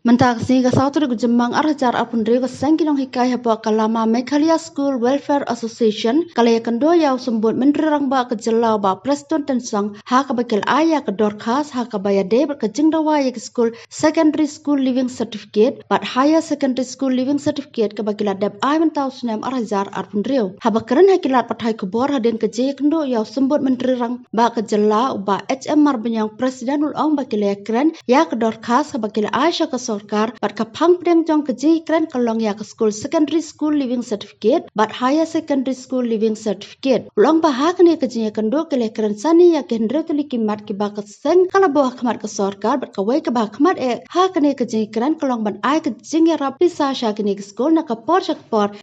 Mentagsi ka sautu ku jemang arjar apundri ku seng nonghikai haba kalama Meghalaya School Welfare Association kalaya Kynduh yau sumbut mentri rangbah ke jelau ba Prestone dan seng ha ka bakil aya ke dorkas ha ka baya de ke jingdawa ya ke school secondary school living certificate but higher secondary school living certificate ke bakil adab ay mentau sunem arjar apundri haba keren hakilat pathai kubor hadin ke je Kynduh yau sumbut mentri rangbah ke jelau ba HM marbenyang presiden ulong bakilaya keren ya ke dorkas ha bakil Aisyah ke Sarkar bat kapang prem jong keji kren kalong ya ke school secondary school living certificate bat higher secondary school living certificate long bahag ni keji ya Kynduh kele kren sani ya ke hendre tuli kimat ki ba ke seng kala bawah kemat ke Sarkar bat kawai ke bah kemat ha kene keji kren kalong ban ai keji ya rapi sa sha kene ke school na kapor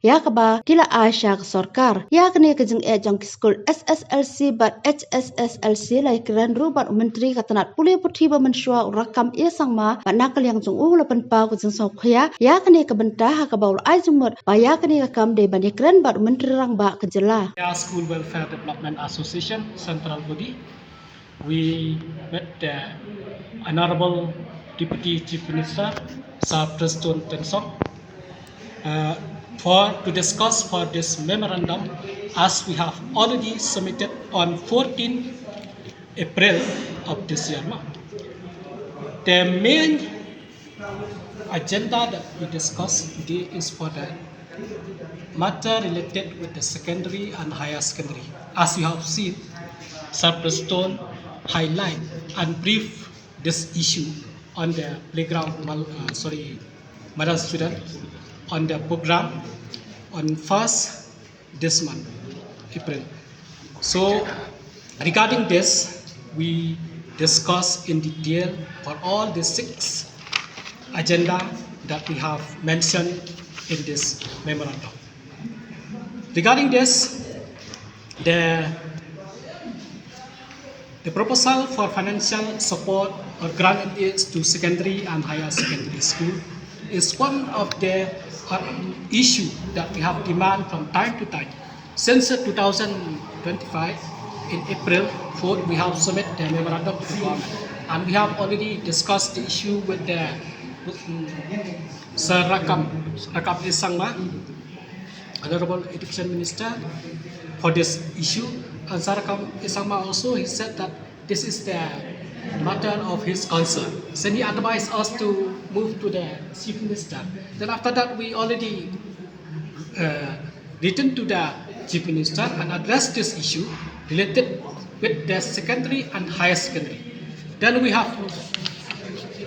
ya ke ba kila Aisyah ke Sarkar ya kene keji jong ke school SSLC bat HSSLC lai kren ru bat menteri katanat puli puthi ba MSWA rakam ia sangma bat nakal yang jong lapan pau ke jeng sok ya kene ke bentah ha ka baul ai jumut ba ya kene ke kam de ban kren bat menteri rangbah ke jela School Welfare Development Association Central Body. We met the Honorable Deputy Chief Minister Sir Prestone to discuss for this memorandum as we have already submitted on 14 April of this year. The main agenda that we discuss today is for the matter related with the secondary and higher secondary. As you have seen, Sir Prestone highlight and brief this issue on the playground, Madam student, on the program on first this month, April. So regarding this, we discuss in detail for all the 6 agenda that we have mentioned in this memorandum. Regarding this, the proposal for financial support or grant aids to secondary and higher secondary school is one of the issue that we have demand from time to time. Since 2025, in April 4th, we have submitted the memorandum to the government, and we have already discussed the issue with the Sir Rakam Isangma, Honorable Education Minister, for this issue. And Sir Rakam Isangma also, he said that this is the matter of his concern. So he advised us to move to the Chief Minister. Then after that, we already written to the Chief Minister and addressed this issue related with the secondary and higher secondary. Then we have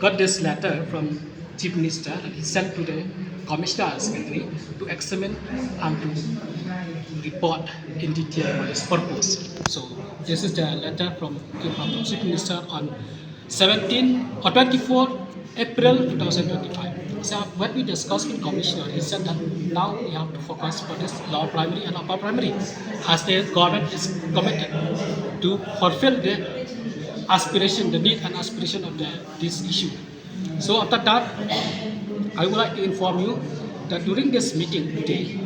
got this letter from Chief Minister that he sent to the Commissioner of Secondary to examine and to report in detail for this purpose. So this is the letter from Chief Minister on 17 or 24 April 2025. So when we discussed with Commissioner, he said that now we have to focus for this lower primary and upper primary, as the government is committed to fulfill the aspiration, the need and aspiration of this issue. So after that, I would like to inform you that during this meeting today,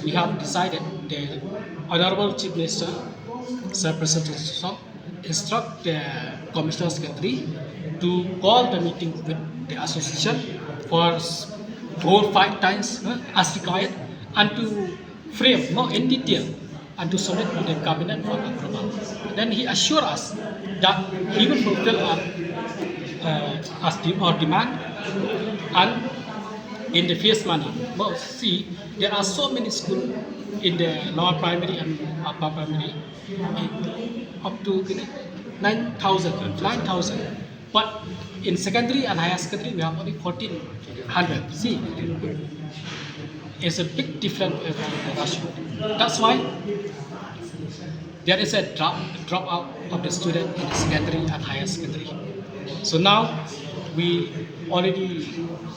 we have decided the Honorable Chief Minister, Sir Prestone, instruct the Commissioner Secretary to call the meeting with the association for 4 or 5 times as required, and to frame in detail and to submit to the cabinet for approval. Then he assured us that he will fulfill our demand and in the first manner. But see, there are so many schools in the lower primary and upper primary, up to 9,000. But in secondary and higher secondary, we have only 1,400. See, it's a big difference. That's why there is a drop out of the student in the secondary and higher secondary. So now we already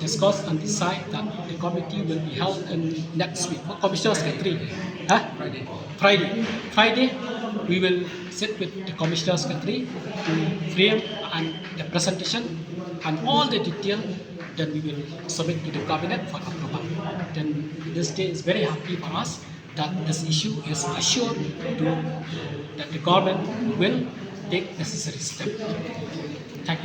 discussed and decide that the committee will be held in next week. Commissioner Secretary, Friday, we will sit with the Commissioner Secretary to frame and the presentation and all the detail. Then we will submit to the cabinet for approval. Then this day is very happy for us that this issue is assured that the government will take necessary steps.